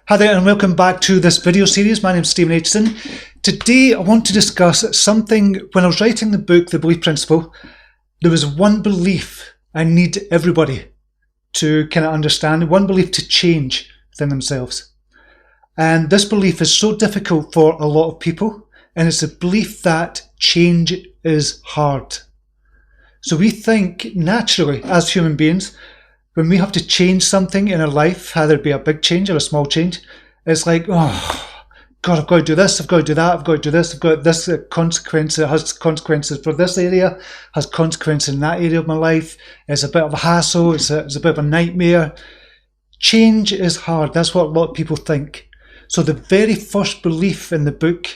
Hi there and welcome back to this video series. My name is Stephen Aitchison. Today I want to discuss something. When I was writing the book, The Belief Principle, there was one belief I need everybody to kind of understand, one belief to change within themselves. And this belief is so difficult for a lot of people, and it's a belief that change is hard. So we think naturally as human beings, when we have to change something in our life, either it be a big change or a small change, it's like, oh, God, I've got to do this, I've got to do that, I've got to do this, I've got this consequence, it has consequences for this area, has consequences in that area of my life, it's a bit of a hassle, it's a bit of a nightmare. Change is hard, that's what a lot of people think. So the very first belief in the book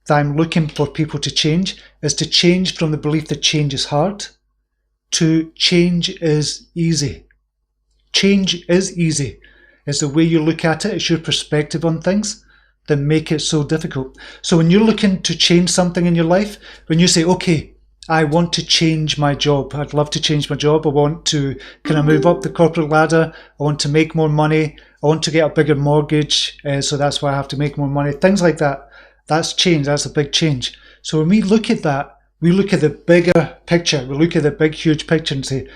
that I'm looking for people to change is to change from the belief that change is hard to change is easy. Change is easy. It's the way you look at it, it's your perspective on things that make it so difficult. So when you're looking to change something in your life, when you say, okay, I want to change my job, I'd love to change my job, I want to kind of move up the corporate ladder, I want to make more money, I want to get a bigger mortgage, so that's why I have to make more money, things like that. That's change, that's a big change. So when we look at that, we look at the bigger picture, we look at the big huge picture and say,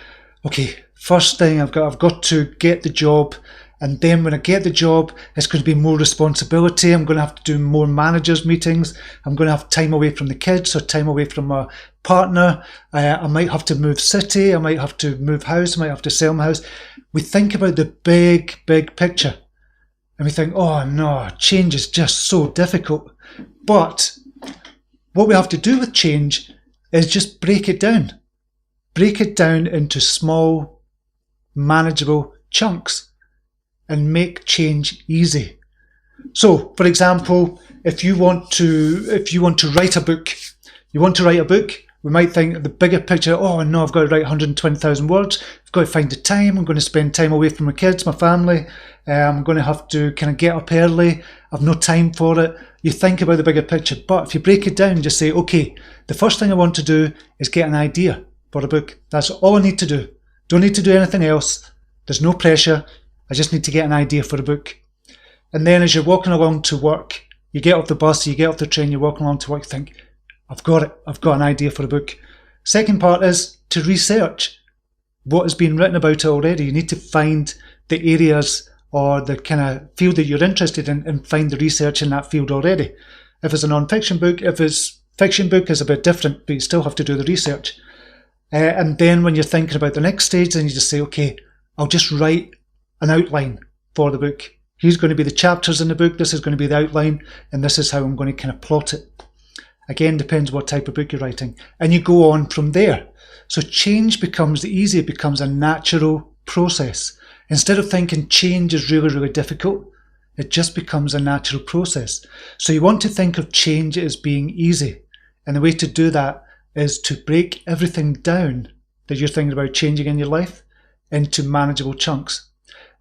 okay, first thing I've got to get the job, and then when I get the job, it's going to be more responsibility. I'm going to have to do more managers meetings. I'm going to have time away from the kids or time away from my partner. I might have to move city. I might have to move house. I might have to sell my house. We think about the big picture, and we think, oh no, change is just so difficult. But what we have to do with change is just break it down. Break it down into small, manageable chunks and make change easy. So, for example, if you want to write a book, we might think the bigger picture, oh no, I've got to write 120,000 words, I've got to find the time, I'm going to spend time away from my kids, my family, I'm going to have to kind of get up early, I've no time for it. You think about the bigger picture, but if you break it down, just say, okay, the first thing I want to do is get an idea for a book. That's all I need to do. Don't need to do anything else. There's no pressure. I just need to get an idea for a book. And then as you're walking along to work, you get off the bus, you get off the train, you're walking along to work, you think, I've got it. I've got an idea for a book. Second part is to research what has been written about it already. You need to find the areas or the kind of field that you're interested in and find the research in that field already. If it's a non-fiction book, if it's fiction book, it's a bit different, but you still have to do the research. And then when you're thinking about the next stage, then you just say, okay, I'll just write an outline for the book. Here's going to be the chapters in the book, this is going to be the outline, and this is how I'm going to kind of plot it. Again, depends what type of book you're writing. And you go on from there. So change becomes easy, it becomes a natural process. Instead of thinking change is really difficult, it just becomes a natural process. So you want to think of change as being easy. And the way to do that is to break everything down that you're thinking about changing in your life into manageable chunks.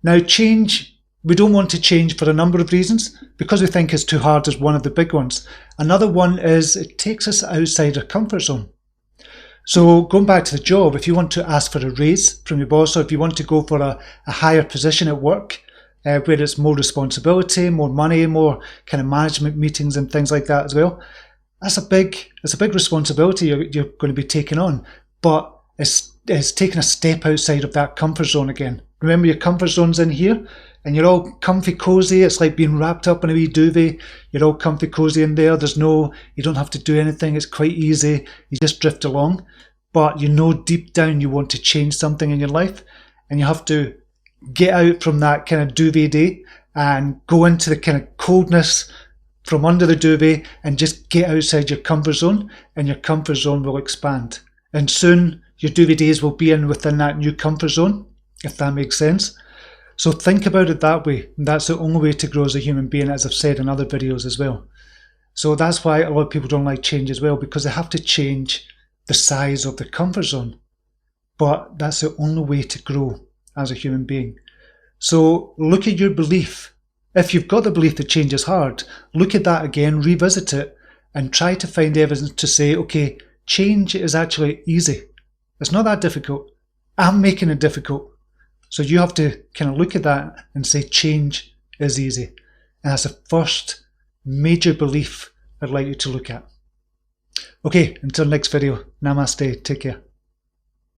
Now change, we don't want to change for a number of reasons, because we think it's too hard is one of the big ones. Another one is it takes us outside our comfort zone. So going back to the job, if you want to ask for a raise from your boss, or if you want to go for a higher position at work, where it's more responsibility, more money, more kind of management meetings and things like that as well, it's a big responsibility you're going to be taking on, but it's taking a step outside of that comfort zone again. Remember, your comfort zone's in here, and you're all comfy cozy. It's like being wrapped up in a wee duvet. You're all comfy cozy in there. You don't have to do anything. It's quite easy. You just drift along. But you know deep down you want to change something in your life, and you have to get out from that kind of duvet day and go into the kind of coldness from under the duvet and just get outside your comfort zone, and your comfort zone will expand. And soon your duvet days will be within that new comfort zone, if that makes sense. So think about it that way. And that's the only way to grow as a human being, as I've said in other videos as well. So that's why a lot of people don't like change as well, because they have to change the size of the comfort zone. But that's the only way to grow as a human being. So look at your belief. If you've got the belief that change is hard, look at that again, revisit it, and try to find evidence to say, okay, change is actually easy. It's not that difficult. I'm making it difficult. So you have to kind of look at that and say change is easy. And that's the first major belief I'd like you to look at. Okay, until next video, namaste, take care.